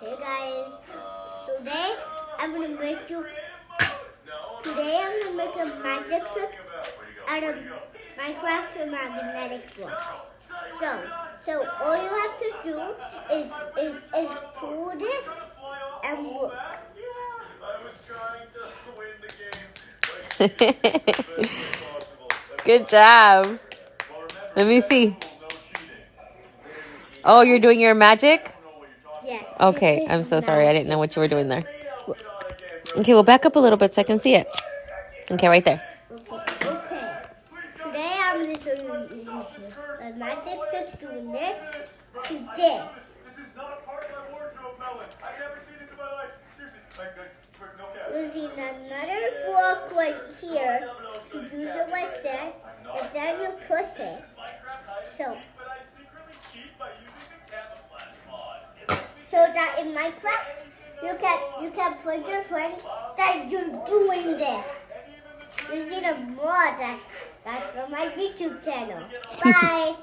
Hey guys, today I'm gonna make you. Today I'm gonna make a magic trick out of Minecraft and magnetic blocks. So all you have to do is pull this and look. Good job. Let me see. Oh, you're doing your magic? Yes. Okay, I'm so sorry. I didn't know what you were doing there. Okay, well, back up a little bit so I can see it. Okay, right there. Okay. Today I'm going to show you the magic trick doing this to this. Using another block right here to use it like that, and then you push it. So that in Minecraft you can put your friends that you're doing this. Using a mod that's from my YouTube channel. Bye.